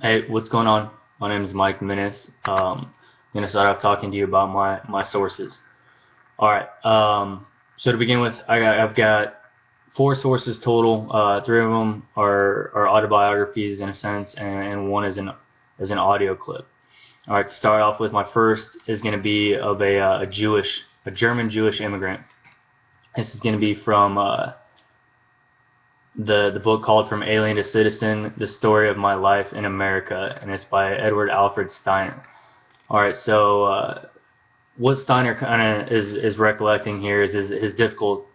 Hey, what's going on? My name is Mike Minnis. I'm going to start off talking to you about my sources. Alright, so to begin with, I've got four sources total. Three of them are autobiographies in a sense, and one is an audio clip. Alright, to start off with, my first is going to be of a German Jewish immigrant. This is going to be from the book called From Alien to Citizen, The Story of My Life in America, and it's by Edward Alfred Steiner. Alright, so what Steiner kind of is recollecting here is his difficulties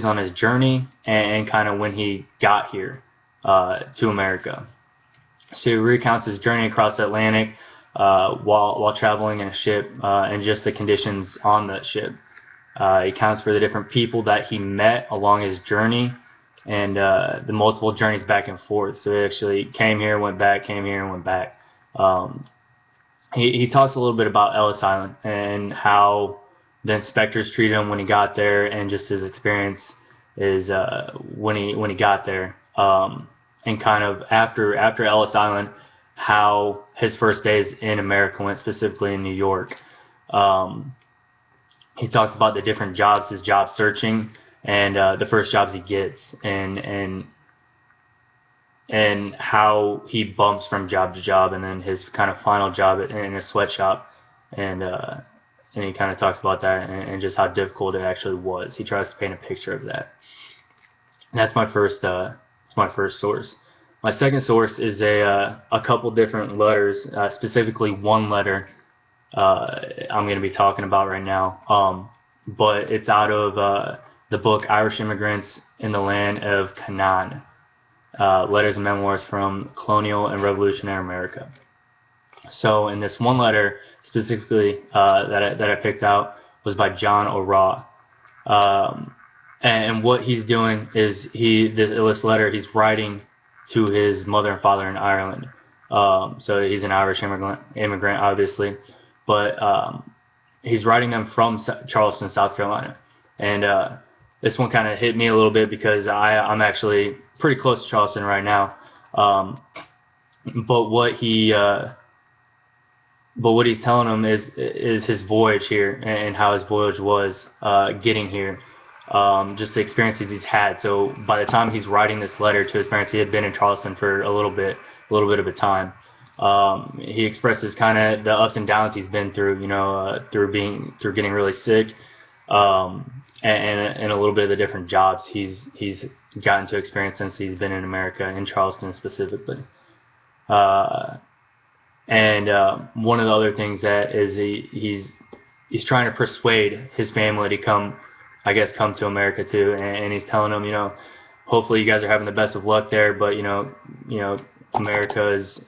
on his journey and kind of when he got here to America. So he recounts his journey across the Atlantic while traveling in a ship and just the conditions on that ship. He accounts for the different people that he met along his journey and the multiple journeys back and forth. So he actually came here, went back, came here, and went back. He talks a little bit about Ellis Island and how the inspectors treated him when he got there, and just his experience is when he got there, and kind of after Ellis Island, how his first days in America went, specifically in New York. He talks about the different jobs, his job searching, and the first jobs he gets, and how he bumps from job to job, and then his kind of final job in a sweatshop, and he kind of talks about that and just how difficult it actually was. He tries to paint a picture of that. And that's my first. It's my first source. My second source is a couple different letters, specifically one letter I'm going to be talking about right now. But it's out of the book Irish Immigrants in the Land of Canaan, Letters and Memoirs from Colonial and Revolutionary America. So in this one letter specifically that I picked out was by John O'Raw. And what he's doing is this letter he's writing to his mother and father in Ireland. So he's an Irish immigrant obviously, but he's writing them from Charleston, South Carolina. And this one kind of hit me a little bit because I'm actually pretty close to Charleston right now. But what he's telling them is his voyage here and how his voyage was getting here. Just the experiences he's had. So by the time he's writing this letter to his parents, he had been in Charleston for a little bit of a time. He expresses kind of the ups and downs he's been through, through getting really sick, and a little bit of the different jobs he's gotten to experience since he's been in America, in Charleston specifically. And one of the other things that is he's trying to persuade his family to come to America too, and he's telling them, hopefully you guys are having the best of luck there, but America is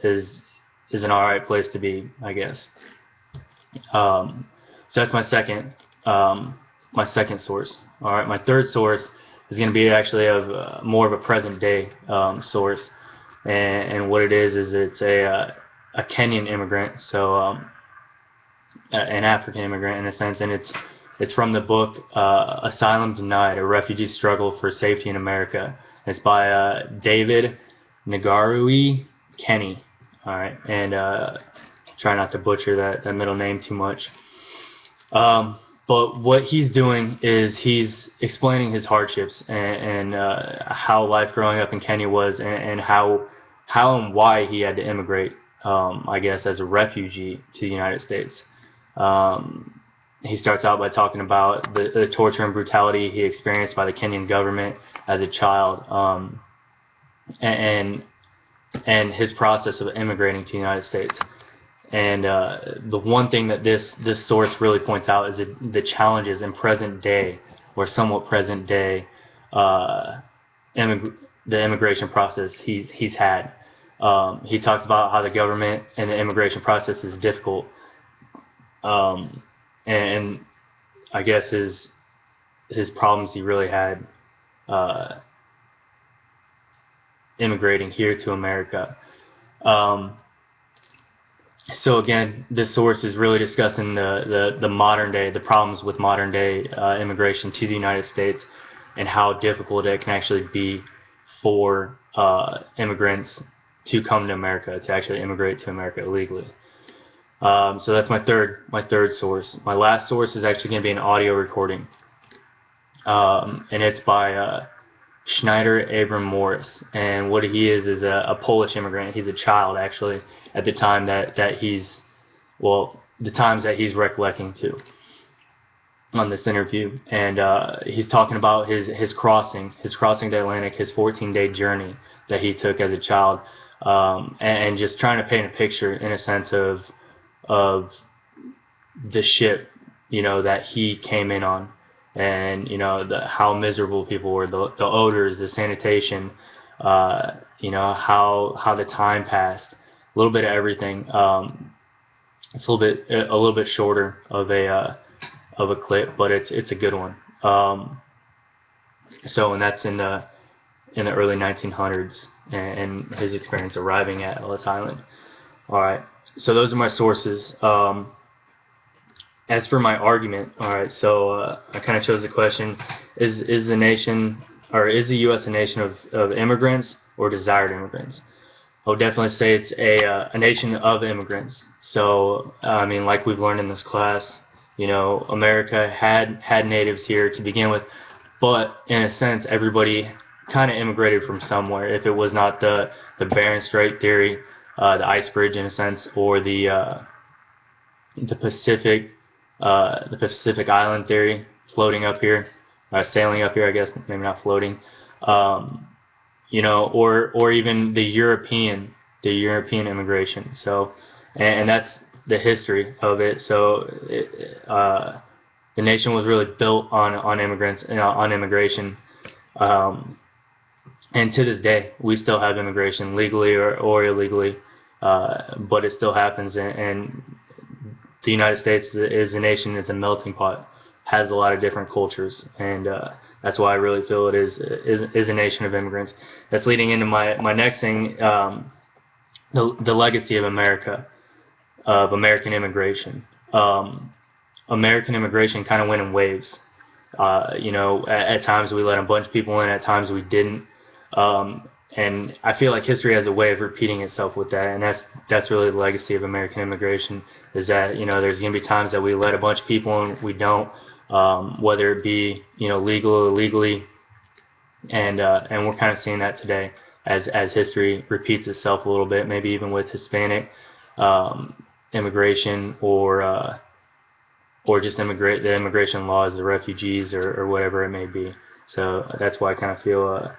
an alright place to be, I guess. So that's my second source. Alright, my third source is going to be actually of more of a present day source, and what it is it's a Kenyan immigrant, so an African immigrant in a sense, and it's from the book Asylum Denied, A Refugee's Struggle for Safety in America. It's by David Nagarui Kenny. Alright, and try not to butcher that middle name too much. But what he's doing is he's explaining his hardships and how life growing up in Kenya was, and how and why he had to immigrate, I guess, as a refugee to the United States. He starts out by talking about the torture and brutality he experienced by the Kenyan government as a child, and his process of immigrating to the United States. And the one thing that this source really points out is the challenges in present day, or somewhat present day, the immigration process he's had. He talks about how the government and the immigration process is difficult. And I guess his problems he really had immigrating here to America. So again, this source is really discussing the modern day, the problems with modern day immigration to the United States, and how difficult it can actually be for immigrants to come to America, to actually immigrate to America illegally. So that's my third source. My last source is actually going to be an audio recording, and it's by Schneider Abram Morris. And what he is a Polish immigrant. He's a child actually at the time that the times that he's recollecting to on this interview, and he's talking about his crossing the Atlantic, his 14-day journey that he took as a child, and just trying to paint a picture in a sense of the ship, that he came in on, and how miserable people were, the odors, the sanitation, how the time passed, a little bit of everything. It's a little bit shorter of a clip, but it's a good one. And that's in the early 1900s, and his experience arriving at Ellis Island. All right, so those are my sources. As for my argument, all right, so I kind of chose the question: is the nation, or is the U.S. a nation of immigrants or desired immigrants? I would definitely say it's a nation of immigrants. So I mean, like we've learned in this class, America had natives here to begin with, but in a sense, everybody kind of immigrated from somewhere. If it was not the Bering Strait theory, the ice bridge in a sense, or the Pacific Island theory, floating up here, sailing up here, I guess, maybe not floating, or even the European immigration. So, and that's the history of it. So, the nation was really built on immigrants, on immigration, and to this day, we still have immigration, legally or illegally, but it still happens. And the United States is a nation, it's a melting pot, has a lot of different cultures, and that's why I really feel it is a nation of immigrants. That's leading into my next thing, the legacy of America, of American immigration. American immigration kind of went in waves. At times we let a bunch of people in, at times we didn't. And I feel like history has a way of repeating itself with that, and that's really the legacy of American immigration, is that there's going to be times that we let a bunch of people in, we don't, whether it be legal or illegally, and we're kind of seeing that today as history repeats itself a little bit, maybe even with Hispanic immigration, or just the immigration laws, the refugees, or whatever it may be. So that's why I kind of feel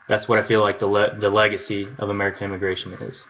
that's what I feel like the legacy of American immigration is.